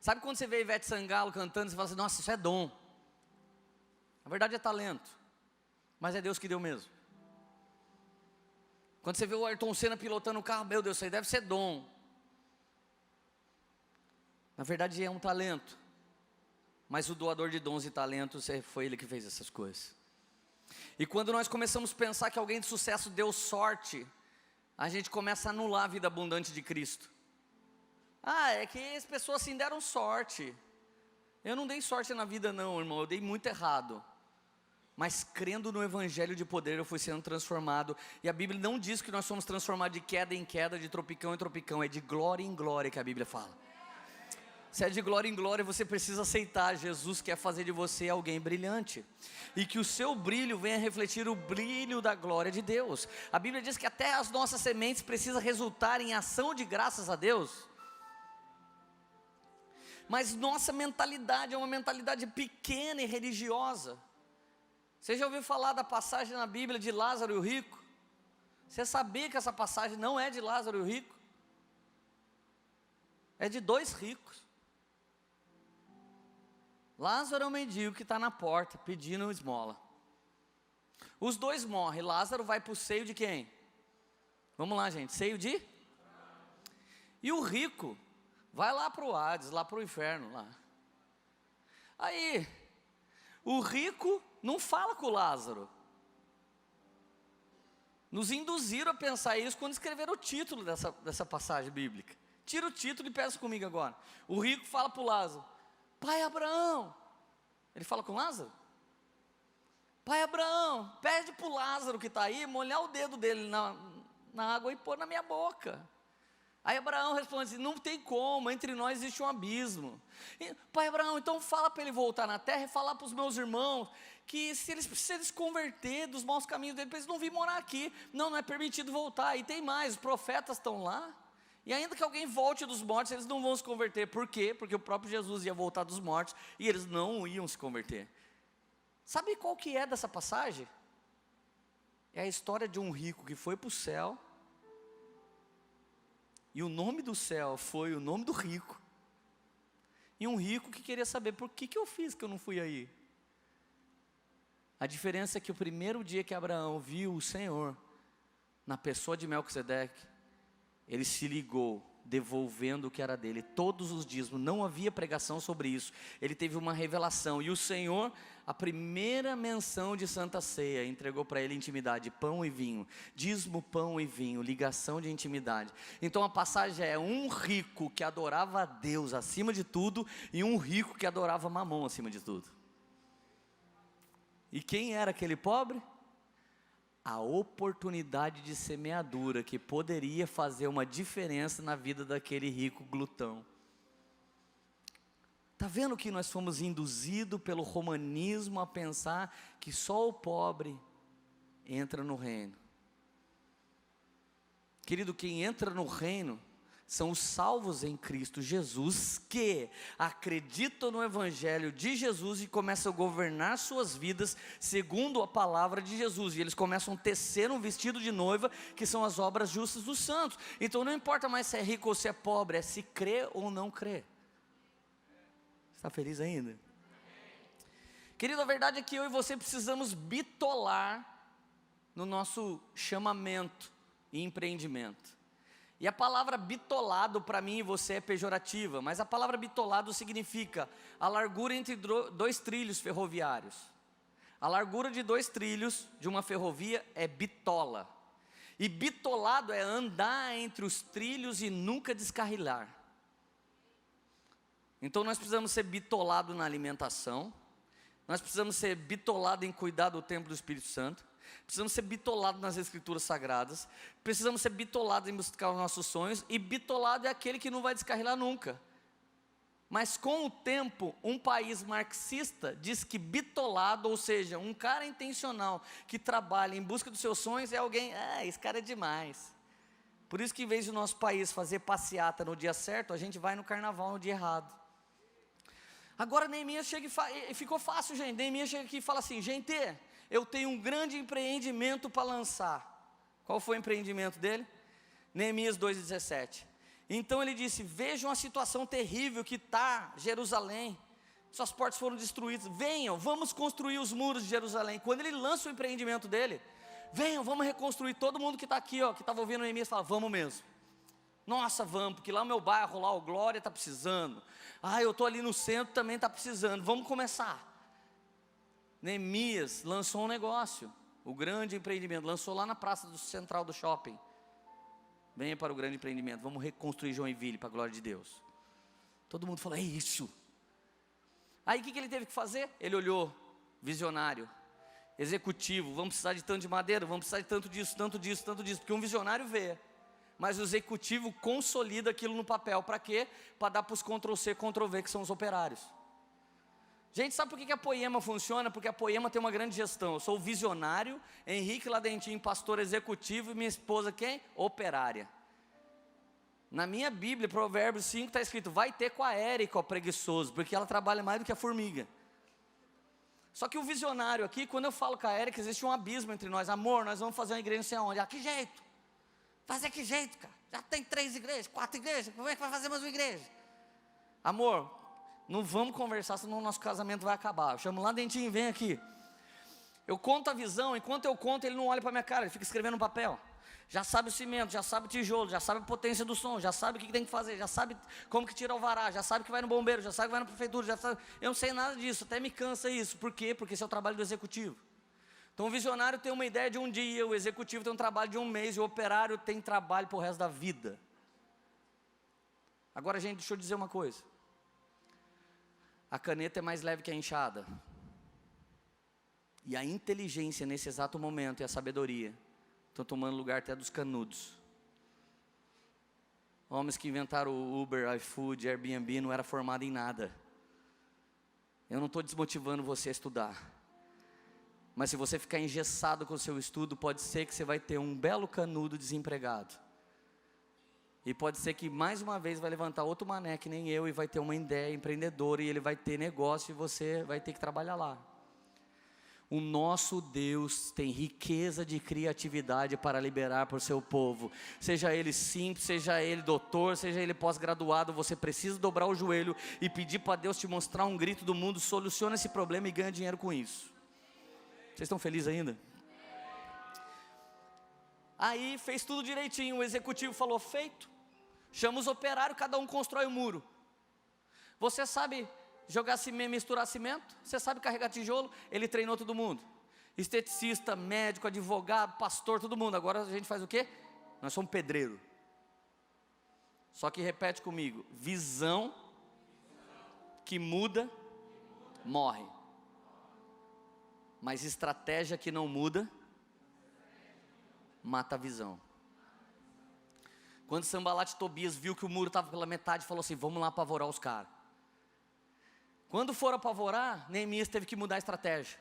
Sabe quando você vê Ivete Sangalo cantando, você fala assim, nossa, isso é dom. Na verdade é talento, mas é Deus que deu mesmo. Quando você vê o Ayrton Senna pilotando o carro, meu Deus, isso aí deve ser dom. Na verdade é um talento, mas o doador de dons e talentos foi ele que fez essas coisas. E quando nós começamos a pensar que alguém de sucesso deu sorte, a gente começa a anular a vida abundante de Cristo. É que as pessoas assim deram sorte. Eu não dei sorte na vida não, irmão, eu dei muito errado. Mas crendo no evangelho de poder, eu fui sendo transformado. E a Bíblia não diz que nós somos transformados de queda em queda, de tropicão em tropicão. É de glória em glória que a Bíblia fala. Se é de glória em glória, você precisa aceitar. Jesus quer fazer de você alguém brilhante. E que o seu brilho venha refletir o brilho da glória de Deus. A Bíblia diz que até as nossas sementes precisam resultar em ação de graças a Deus. Mas nossa mentalidade é uma mentalidade pequena e religiosa. Você já ouviu falar da passagem na Bíblia de Lázaro e o rico? Você sabia que essa passagem não é de Lázaro e o rico? É de dois ricos. Lázaro é um mendigo que está na porta pedindo esmola. Os dois morrem. Lázaro vai para o seio de quem? Vamos lá, gente, seio de? E o rico vai lá para o Hades, lá para o inferno lá. Aí, o rico não fala com o Lázaro. Nos induziram a pensar isso quando escreveram o título dessa passagem bíblica. Tira o título e pensa comigo agora. O rico fala para o Lázaro, pai Abraão. Ele fala com Lázaro? Pai Abraão, pede para o Lázaro que está aí, molhar o dedo dele na água e pôr na minha boca. Aí Abraão responde assim, não tem como, entre nós existe um abismo. Pai Abraão, então fala para ele voltar na terra e falar para os meus irmãos, que se eles precisam se converter dos maus caminhos deles, para eles não virem morar aqui. Não é permitido voltar. E tem mais, os profetas estão lá. E ainda que alguém volte dos mortos, eles não vão se converter. Por quê? Porque o próprio Jesus ia voltar dos mortos e eles não iam se converter. Sabe qual que é dessa passagem? É a história de um rico que foi para o céu. E o nome do céu foi o nome do rico. E um rico que queria saber, por que eu fiz que eu não fui aí? A diferença é que o primeiro dia que Abraão viu o Senhor, na pessoa de Melquisedeque, ele se ligou, devolvendo o que era dele, todos os dízimos. Não havia pregação sobre isso, ele teve uma revelação, e o Senhor, a primeira menção de Santa Ceia, entregou para ele intimidade, pão e vinho, dízimo, pão e vinho, ligação de intimidade. Então a passagem é um rico que adorava a Deus acima de tudo, e um rico que adorava Mamon acima de tudo. E quem era aquele pobre? A oportunidade de semeadura que poderia fazer uma diferença na vida daquele rico glutão. Está vendo que nós fomos induzidos pelo romanismo a pensar que só o pobre entra no reino? Querido, quem entra no reino são os salvos em Cristo Jesus, que acreditam no Evangelho de Jesus e começam a governar suas vidas segundo a palavra de Jesus. E eles começam a tecer um vestido de noiva, que são as obras justas dos santos. Então não importa mais se é rico ou se é pobre, é se crê ou não crê. Está feliz ainda? Querido, a verdade é que eu e você precisamos bitolar no nosso chamamento e empreendimento. E a palavra bitolado para mim e você é pejorativa, mas a palavra bitolado significa a largura entre dois trilhos ferroviários. A largura de dois trilhos de uma ferrovia é bitola. E bitolado é andar entre os trilhos e nunca descarrilar. Então nós precisamos ser bitolados na alimentação, nós precisamos ser bitolados em cuidar do templo do Espírito Santo, precisamos ser bitolados nas escrituras sagradas, precisamos ser bitolados em buscar os nossos sonhos, e bitolado é aquele que não vai descarrilar nunca. Mas com o tempo, um país marxista diz que bitolado, ou seja, um cara intencional que trabalha em busca dos seus sonhos, é alguém, esse cara é demais. Por isso que em vez de o nosso país fazer passeata no dia certo, a gente vai no carnaval no dia errado. Agora Neemias chega e ficou fácil, gente. Neemias chega aqui e fala assim: gente, eu tenho um grande empreendimento para lançar. Qual foi o empreendimento dele? Neemias 2,17. Então ele disse: vejam a situação terrível que está Jerusalém, suas portas foram destruídas, venham, vamos construir os muros de Jerusalém. Quando ele lança o empreendimento dele, venham, vamos reconstruir. Todo mundo que está aqui, que estava ouvindo Neemias, fala: vamos mesmo. Nossa, vamos, porque lá no meu bairro, lá o Glória está precisando. Eu estou ali no centro, também está precisando, vamos começar. Neemias lançou um negócio, o grande empreendimento, lançou lá na praça central do shopping. Venha para o grande empreendimento, vamos reconstruir Joinville para a glória de Deus. Todo mundo falou: é isso. Aí o que ele teve que fazer? Ele olhou, visionário, executivo, vamos precisar de tanto de madeira, vamos precisar de tanto disso, tanto disso, tanto disso, porque um visionário vê, mas o executivo consolida aquilo no papel. Para quê? Para dar para os Ctrl-C, Ctrl-V, que são os operários. Gente, sabe por que a Poema funciona? Porque a Poema tem uma grande gestão. Eu sou o visionário, Henrique Ladentim, pastor executivo, e minha esposa quem? Operária. Na minha Bíblia, Provérbios 5, está escrito: vai ter com a Érica, ó preguiçoso, porque ela trabalha mais do que a formiga. Só que o visionário aqui, quando eu falo com a Érica, existe um abismo entre nós. Amor, nós vamos fazer uma igreja não sei aonde. Que jeito? Fazer que jeito, cara? Já tem 3 igrejas, 4 igrejas, como é que vai fazer mais uma igreja? Amor, não vamos conversar, senão o nosso casamento vai acabar. Eu chamo lá Dentinho, vem aqui. Eu conto a visão, enquanto eu conto, ele não olha para a minha cara, ele fica escrevendo no papel. Já sabe o cimento, já sabe o tijolo, já sabe a potência do som, já sabe o que tem que fazer, já sabe como que tira o vará, já sabe que vai no bombeiro, já sabe que vai na prefeitura, já sabe. Eu não sei nada disso, até me cansa isso. Por quê? Porque esse é o trabalho do executivo. Então o visionário tem uma ideia de um dia, o executivo tem um trabalho de um mês, e o operário tem trabalho para o resto da vida. Agora, gente, deixa eu dizer uma coisa. A caneta é mais leve que a enxada. E a inteligência nesse exato momento e a sabedoria estão tomando lugar até dos canudos. Homens que inventaram o Uber, iFood, Airbnb não era formado em nada. Eu não estou desmotivando você a estudar. Mas se você ficar engessado com o seu estudo, pode ser que você vai ter um belo canudo desempregado. E pode ser que mais uma vez vai levantar outro mané que nem eu, e vai ter uma ideia empreendedora, e ele vai ter negócio, e você vai ter que trabalhar lá. O nosso Deus tem riqueza de criatividade para liberar para o seu povo. Seja ele simples, seja ele doutor, seja ele pós-graduado, você precisa dobrar o joelho e pedir para Deus te mostrar um grito do mundo, soluciona esse problema e ganha dinheiro com isso. Vocês estão felizes ainda? Aí fez tudo direitinho, o executivo falou: feito. Chama os operários, cada um constrói um muro. Você sabe jogar cimento, misturar cimento? Você sabe carregar tijolo? Ele treinou todo mundo. Esteticista, médico, advogado, pastor, todo mundo. Agora a gente faz o quê? Nós somos pedreiro. Só que repete comigo: visão que muda, morre. Mas estratégia que não muda, mata a visão. Quando Sanbalat e Tobias viu que o muro estava pela metade, falou assim: vamos lá apavorar os caras. Quando foram apavorar, Neemias teve que mudar a estratégia.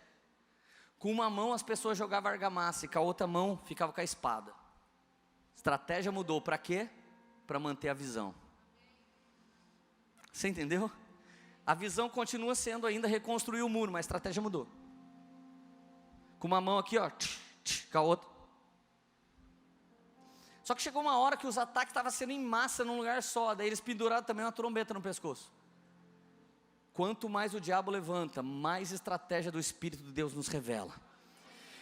Com uma mão as pessoas jogavam argamassa, e com a outra mão ficava com a espada. Estratégia mudou, para quê? Para manter a visão. Você entendeu? A visão continua sendo ainda reconstruir o muro, mas a estratégia mudou. Com uma mão aqui, com a outra. Só que chegou uma hora que os ataques estavam sendo em massa num lugar só. Daí eles penduraram também uma trombeta no pescoço. Quanto mais o diabo levanta, mais estratégia do Espírito de Deus nos revela.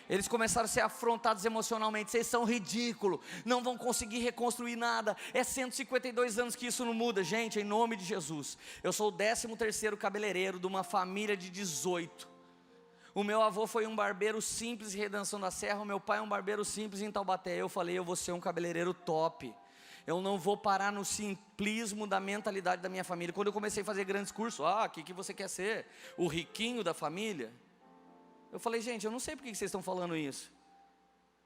Eles começaram a ser afrontados emocionalmente. Vocês são ridículos, não vão conseguir reconstruir nada. É 152 anos que isso não muda. Gente, em nome de Jesus. Eu sou o 13º cabeleireiro de uma família de 18. O meu avô foi um barbeiro simples em Redenção da Serra. O meu pai é um barbeiro simples em Taubaté. Eu falei: eu vou ser um cabeleireiro top. Eu não vou parar no simplismo da mentalidade da minha família. Quando eu comecei a fazer grandes cursos: o que você quer ser? O riquinho da família? Eu falei: gente, eu não sei por que vocês estão falando isso.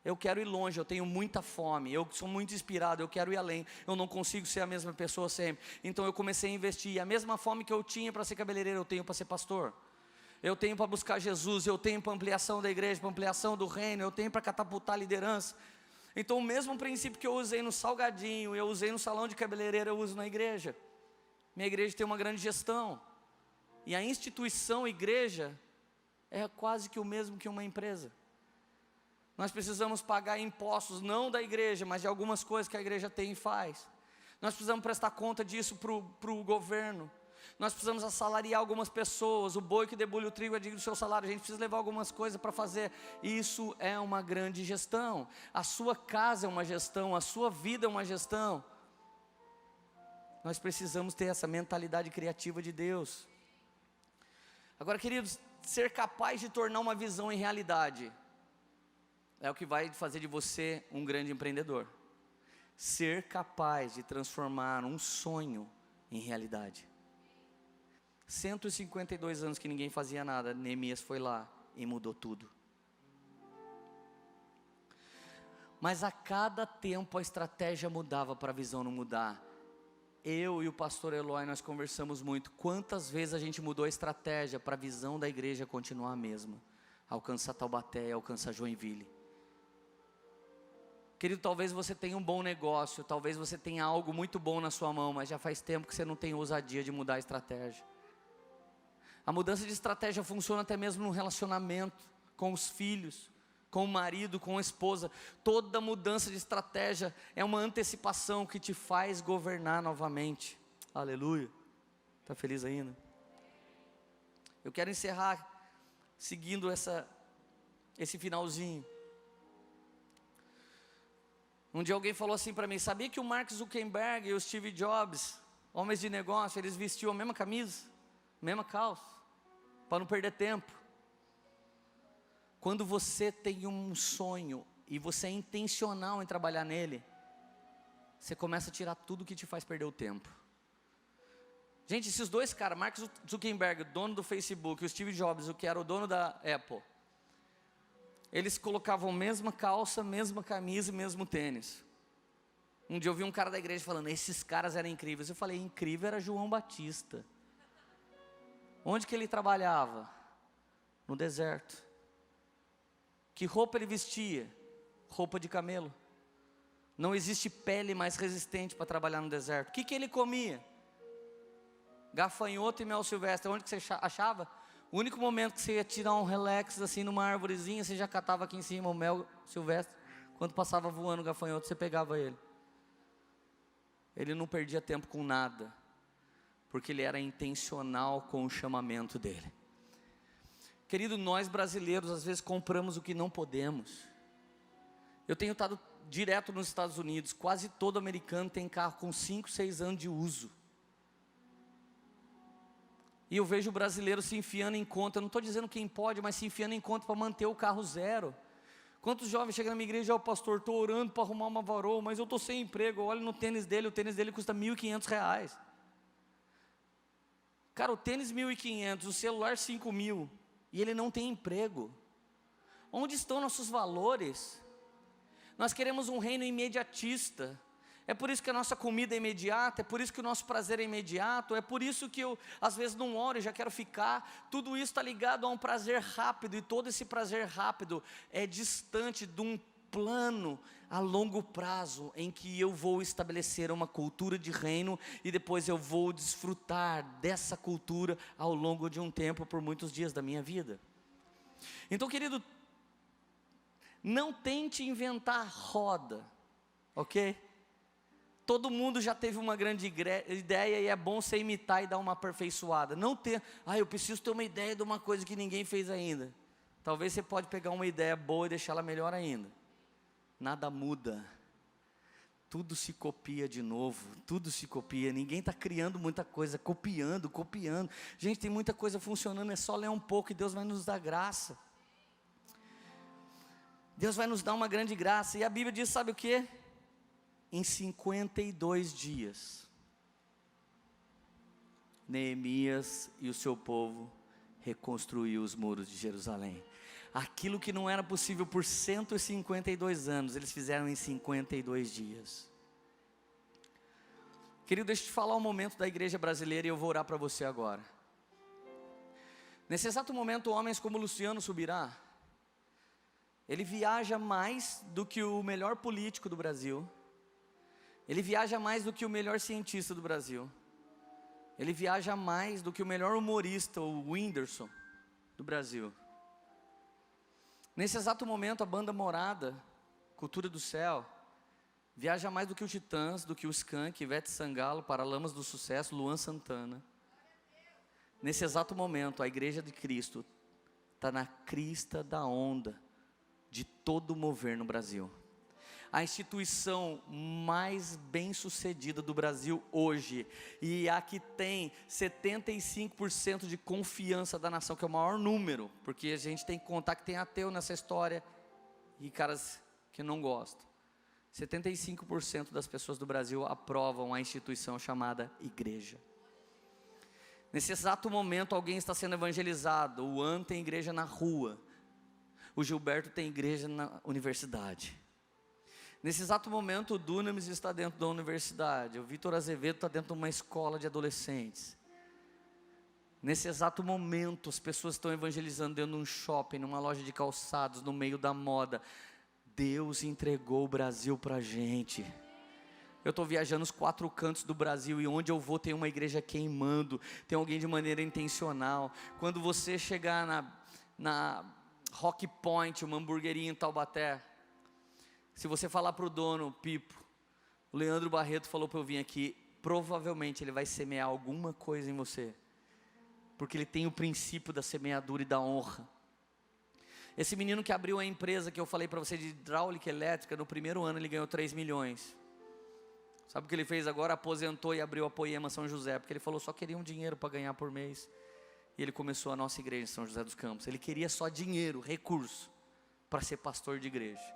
eu quero ir longe, eu tenho muita fome, eu sou muito inspirado, eu quero ir além, eu não consigo ser a mesma pessoa sempre. Então eu comecei a investir, e a mesma fome que eu tinha para ser cabeleireiro, eu tenho para ser pastor. Eu tenho para buscar Jesus, eu tenho para ampliação da igreja, para ampliação do reino, eu tenho para catapultar a liderança. Então o mesmo princípio que eu usei no salgadinho, eu usei no salão de cabeleireiro, eu uso na igreja. Minha igreja tem uma grande gestão, e a instituição igreja é quase que o mesmo que uma empresa. Nós precisamos pagar impostos, não da igreja, mas de algumas coisas que a igreja tem e faz. Nós precisamos prestar conta disso para o governo. Nós precisamos assalariar algumas pessoas. O boi que debulha o trigo é digno do seu salário. A gente precisa levar algumas coisas para fazer. Isso é uma grande gestão. A sua casa é uma gestão, a sua vida é uma gestão. Nós precisamos ter essa mentalidade criativa de Deus. Agora, queridos, ser capaz de tornar uma visão em realidade é o que vai fazer de você um grande empreendedor. Ser capaz de transformar um sonho em realidade. 152 anos que ninguém fazia nada, Neemias foi lá e mudou tudo. Mas a cada tempo a estratégia mudava para a visão não mudar. Eu e o pastor Eloy, nós conversamos muito. Quantas vezes a gente mudou a estratégia para a visão da igreja continuar a mesma? Alcançar Taubaté, alcançar Joinville. Querido, talvez você tenha um bom negócio, talvez você tenha algo muito bom na sua mão, mas já faz tempo que você não tem ousadia de mudar a estratégia. A mudança de estratégia funciona até mesmo no relacionamento, com os filhos, com o marido, com a esposa. Toda mudança de estratégia é uma antecipação que te faz governar novamente. Aleluia. Está feliz ainda? Eu quero encerrar seguindo esse finalzinho. Um dia alguém falou assim para mim: sabia que o Mark Zuckerberg e o Steve Jobs, homens de negócio, eles vestiam a mesma camisa, mesma calça, para não perder tempo? Quando você tem um sonho e você é intencional em trabalhar nele, você começa a tirar tudo que te faz perder o tempo. Gente, esses dois caras, Mark Zuckerberg, dono do Facebook, e o Steve Jobs, o que era o dono da Apple, eles colocavam mesma calça, mesma camisa e mesmo tênis. Um dia eu vi um cara da igreja falando: esses caras eram incríveis. Eu falei: incrível era João Batista. Onde que ele trabalhava? No deserto. Que roupa ele vestia? Roupa de camelo. Não existe pele mais resistente para trabalhar no deserto. O que ele comia? Gafanhoto e mel silvestre. Onde que você achava? O único momento que você ia tirar um relax assim numa árvorezinha, você já catava aqui em cima o mel silvestre. Quando passava voando o gafanhoto, você pegava ele. Ele não perdia tempo com nada, porque ele era intencional com o chamamento dele. Querido, nós brasileiros às vezes compramos o que não podemos. Eu tenho estado direto nos Estados Unidos. Quase todo americano tem carro com 5, 6 anos de uso. E eu vejo o brasileiro se enfiando em conta. Eu não estou dizendo quem pode, mas se enfiando em conta para manter o carro zero. Quantos jovens chegam na minha igreja: ó, pastor, estou orando para arrumar uma varoa, mas eu estou sem emprego. Olha no tênis dele, o tênis dele custa R$1.500. Cara, o tênis R$1.500, o celular R$5.000, e ele não tem emprego. Onde estão nossos valores? Nós queremos um reino imediatista. É por isso que a nossa comida é imediata, é por isso que o nosso prazer é imediato, é por isso que eu às vezes não oro e já quero ficar. Tudo isso está ligado a um prazer rápido, e todo esse prazer rápido é distante de um plano a longo prazo, em que eu vou estabelecer uma cultura de reino, e depois eu vou desfrutar dessa cultura ao longo de um tempo, por muitos dias da minha vida. Então, querido, não tente inventar roda, ok? Todo mundo já teve uma grande ideia, e é bom você imitar e dar uma aperfeiçoada. Não ter, eu preciso ter uma ideia de uma coisa que ninguém fez ainda. Talvez você pode pegar uma ideia boa e deixá-la melhor ainda. Nada muda. Tudo se copia de novo, tudo se copia. Ninguém está criando muita coisa, copiando. Gente, tem muita coisa funcionando, é só ler um pouco e Deus vai nos dar graça. Deus vai nos dar uma grande graça. E a Bíblia diz, sabe o quê? Em 52 dias, Neemias e o seu povo reconstruiu os muros de Jerusalém. Aquilo que não era possível por 152 anos, eles fizeram em 52 dias. Querido, deixa eu te falar o momento da igreja brasileira e eu vou orar para você agora. Nesse exato momento, homens como Luciano Subirá, ele viaja mais do que o melhor político do Brasil, ele viaja mais do que o melhor cientista do Brasil, ele viaja mais do que o melhor humorista, o Whindersson, do Brasil. Nesse exato momento, a banda Morada, Cultura do Céu, viaja mais do que o Titãs, do que o Skank, Ivete Sangalo, Paralamas do Sucesso, Luan Santana. Nesse exato momento, a Igreja de Cristo está na crista da onda de todo o mover no Brasil. A instituição mais bem sucedida do Brasil hoje, e a que tem 75% de confiança da nação, que é o maior número, porque a gente tem que contar que tem ateu nessa história, e caras que não gostam. 75% das pessoas do Brasil aprovam a instituição chamada igreja. Nesse exato momento alguém está sendo evangelizado. O An tem igreja na rua, o Gilberto tem igreja na universidade. Nesse exato momento o Dunamis está dentro da universidade, o Vitor Azevedo está dentro de uma escola de adolescentes. Nesse exato momento as pessoas estão evangelizando dentro de um shopping, numa loja de calçados, no meio da moda. Deus entregou o Brasil para a gente. Eu estou viajando os 4 cantos do Brasil e onde eu vou tem uma igreja queimando, tem alguém de maneira intencional. Quando você chegar na Rock Point, uma hamburgueria em Taubaté, se você falar para o dono, Pipo, o Leandro Barreto falou para eu vir aqui, provavelmente ele vai semear alguma coisa em você, porque ele tem o princípio da semeadura e da honra. Esse menino que abriu a empresa que eu falei para você de hidráulica elétrica, no primeiro ano ele ganhou 3 milhões. Sabe o que ele fez agora? Aposentou e abriu a Poema São José, porque ele falou só queria um dinheiro para ganhar por mês. E ele começou a nossa igreja em São José dos Campos. Ele queria só dinheiro, recurso, para ser pastor de igreja.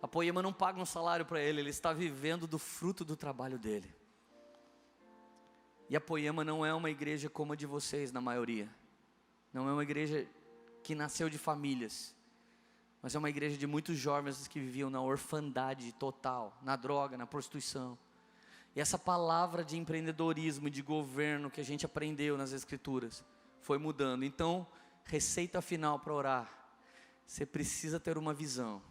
A Poema não paga um salário para ele, ele está vivendo do fruto do trabalho dele. E a Poema não é uma igreja como a de vocês, na maioria. Não é uma igreja que nasceu de famílias, mas é uma igreja de muitos jovens que viviam na orfandade total, na droga, na prostituição. E essa palavra de empreendedorismo e de governo que a gente aprendeu nas Escrituras foi mudando. Então, receita final para orar: você precisa ter uma visão.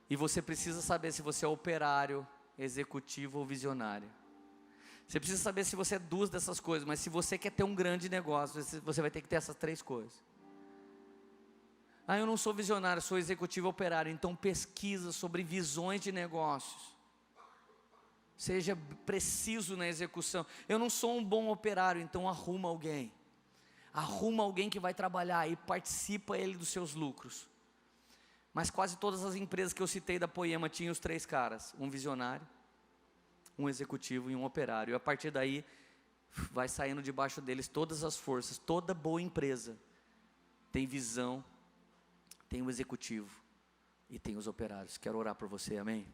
E você precisa saber se você é operário, executivo ou visionário. Você precisa saber se você é duas dessas coisas, mas se você quer ter um grande negócio, você vai ter que ter essas 3 coisas. Eu não sou visionário, sou executivo operário, então pesquisa sobre visões de negócios. Seja preciso na execução. Eu não sou um bom operário, então arruma alguém. Arruma alguém que vai trabalhar e participa ele dos seus lucros. Mas quase todas as empresas que eu citei da Poema tinham os 3 caras: um visionário, um executivo e um operário. E a partir daí vai saindo debaixo deles todas as forças. Toda boa empresa tem visão, tem o executivo e tem os operários. Quero orar por você, amém?